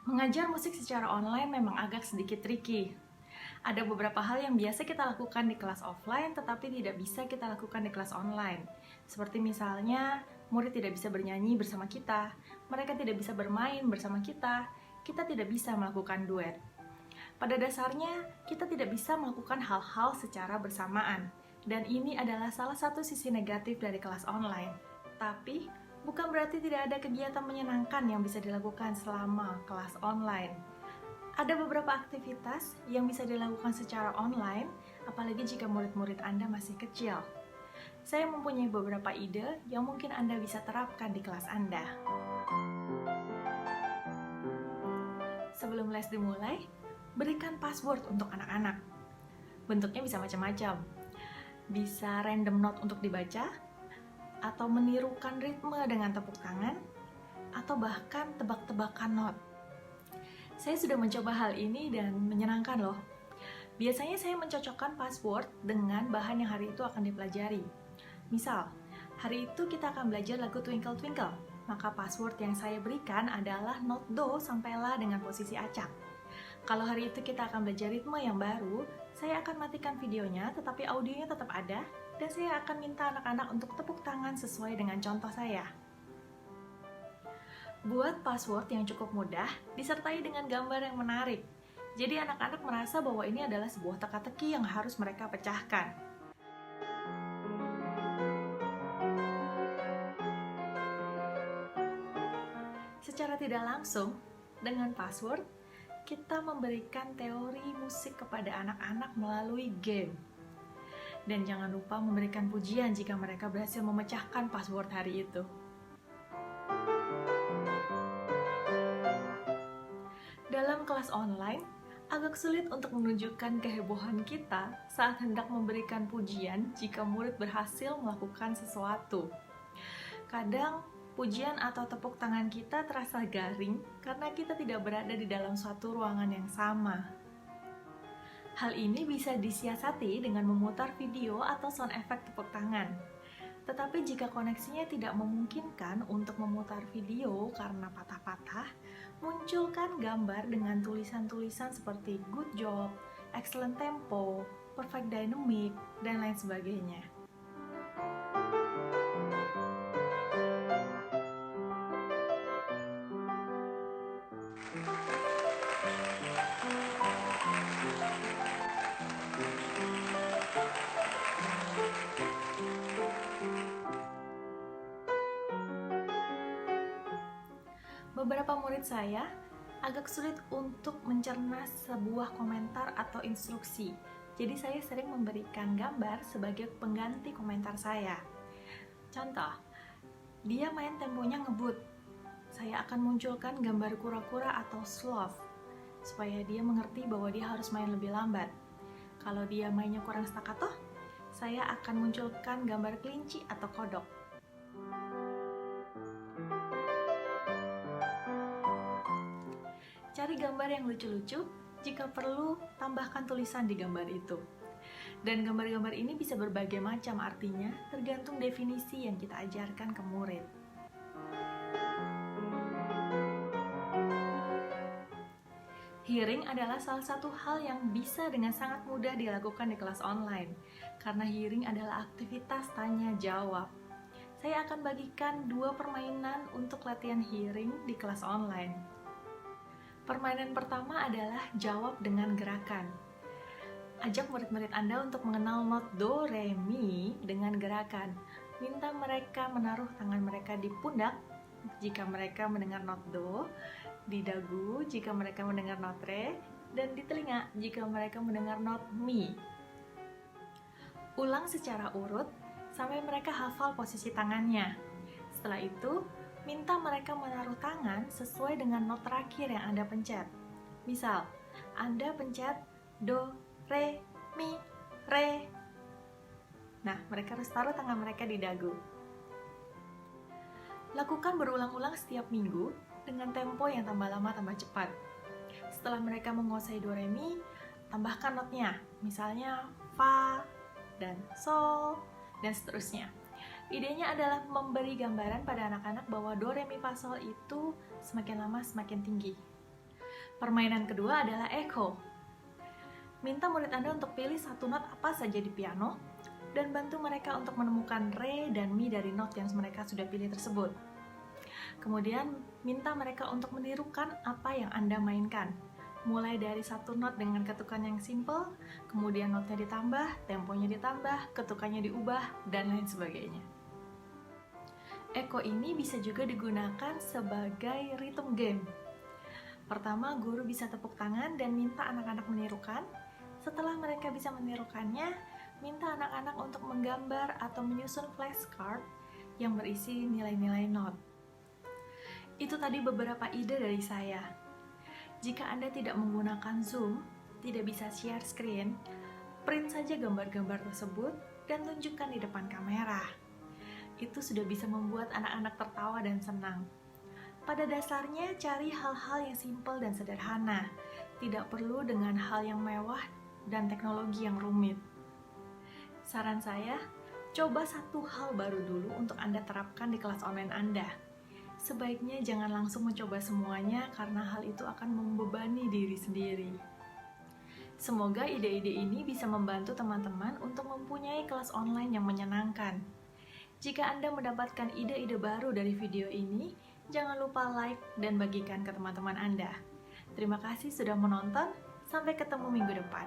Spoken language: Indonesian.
Mengajar musik secara online memang agak sedikit tricky. Ada beberapa hal yang biasa kita lakukan di kelas offline tetapi tidak bisa kita lakukan di kelas online. Seperti misalnya, murid tidak bisa bernyanyi bersama kita, mereka tidak bisa bermain bersama kita tidak bisa melakukan duet. Pada dasarnya, kita tidak bisa melakukan hal-hal secara bersamaan. Dan ini adalah salah satu sisi negatif dari kelas online. Tapi, bukan berarti tidak ada kegiatan menyenangkan yang bisa dilakukan selama kelas online. Ada beberapa aktivitas yang bisa dilakukan secara online, apalagi jika murid-murid Anda masih kecil. Saya mempunyai beberapa ide yang mungkin Anda bisa terapkan di kelas Anda. Sebelum les dimulai, berikan password untuk anak-anak. Bentuknya bisa macam-macam. Bisa random note untuk dibaca, atau menirukan ritme dengan tepuk tangan, atau bahkan tebak-tebakan not. Saya sudah mencoba hal ini dan menyenangkan loh. Biasanya saya mencocokkan password dengan bahan yang hari itu akan dipelajari. Misal, hari itu kita akan belajar lagu Twinkle Twinkle, maka password yang saya berikan adalah not do sampai la dengan posisi acak. Kalau hari itu kita akan belajar ritme yang baru, saya akan matikan videonya tetapi audionya tetap ada, dan saya akan minta anak-anak untuk tepuk tangan sesuai dengan contoh saya. Buat password yang cukup mudah, disertai dengan gambar yang menarik. Jadi anak-anak merasa bahwa ini adalah sebuah teka-teki yang harus mereka pecahkan. Secara tidak langsung, dengan password, kita memberikan teori musik kepada anak-anak melalui game. Dan jangan lupa memberikan pujian jika mereka berhasil memecahkan password hari itu. Dalam kelas online, agak sulit untuk menunjukkan kehebohan kita saat hendak memberikan pujian jika murid berhasil melakukan sesuatu. Kadang, pujian atau tepuk tangan kita terasa garing karena kita tidak berada di dalam suatu ruangan yang sama. Hal ini bisa disiasati dengan memutar video atau sound effect tepuk tangan. Tetapi jika koneksinya tidak memungkinkan untuk memutar video karena patah-patah, munculkan gambar dengan tulisan-tulisan seperti good job, excellent tempo, perfect dynamic, dan lain sebagainya. Beberapa murid saya agak sulit untuk mencerna sebuah komentar atau instruksi. Jadi saya sering memberikan gambar sebagai pengganti komentar saya. Contoh, dia main temponya ngebut. Saya akan munculkan gambar kura-kura atau sloth supaya dia mengerti bahwa dia harus main lebih lambat. Kalau dia mainnya kurang staccato, saya akan munculkan gambar kelinci atau kodok. Cari gambar yang lucu-lucu, jika perlu tambahkan tulisan di gambar itu. Dan gambar-gambar ini bisa berbagai macam artinya, tergantung definisi yang kita ajarkan ke murid. Hearing adalah salah satu hal yang bisa dengan sangat mudah dilakukan di kelas online, karena hearing adalah aktivitas tanya-jawab. Saya akan bagikan 2 permainan untuk latihan hearing di kelas online. Permainan pertama adalah jawab dengan gerakan. Ajak murid-murid Anda untuk mengenal not do, re, mi dengan gerakan. Minta mereka menaruh tangan mereka di pundak jika mereka mendengar not do, di dagu jika mereka mendengar not re, dan di telinga jika mereka mendengar not mi. Ulang secara urut sampai mereka hafal posisi tangannya. Setelah itu, minta mereka menaruh tangan sesuai dengan not terakhir yang Anda pencet. Misal, Anda pencet do, re, mi, re. Nah, mereka harus taruh tangan mereka di dagu. Lakukan berulang-ulang setiap minggu dengan tempo yang tambah lama tambah cepat. Setelah mereka menguasai do, re, mi, tambahkan notnya. Misalnya fa dan sol dan seterusnya. Idenya adalah memberi gambaran pada anak-anak bahwa do, re, mi, fa, sol itu semakin lama semakin tinggi. Permainan kedua adalah echo. Minta murid Anda untuk pilih satu not apa saja di piano, dan bantu mereka untuk menemukan re dan mi dari not yang mereka sudah pilih tersebut. Kemudian, minta mereka untuk menirukan apa yang Anda mainkan. Mulai dari satu not dengan ketukan yang simple, kemudian notnya ditambah, temponya ditambah, ketukannya diubah, dan lain sebagainya. Echo ini bisa juga digunakan sebagai rhythm game. Pertama, guru bisa tepuk tangan dan minta anak-anak menirukan. Setelah mereka bisa menirukannya, minta anak-anak untuk menggambar atau menyusun flashcard yang berisi nilai-nilai not. Itu tadi beberapa ide dari saya. Jika Anda tidak menggunakan Zoom, tidak bisa share screen, print saja gambar-gambar tersebut dan tunjukkan di depan kamera. Itu sudah bisa membuat anak-anak tertawa dan senang. Pada dasarnya, cari hal-hal yang simpel dan sederhana, tidak perlu dengan hal yang mewah dan teknologi yang rumit. Saran saya, coba satu hal baru dulu untuk Anda terapkan di kelas online Anda. Sebaiknya jangan langsung mencoba semuanya karena hal itu akan membebani diri sendiri. Semoga ide-ide ini bisa membantu teman-teman untuk mempunyai kelas online yang menyenangkan. Jika Anda mendapatkan ide-ide baru dari video ini, jangan lupa like dan bagikan ke teman-teman Anda. Terima kasih sudah menonton, sampai ketemu minggu depan.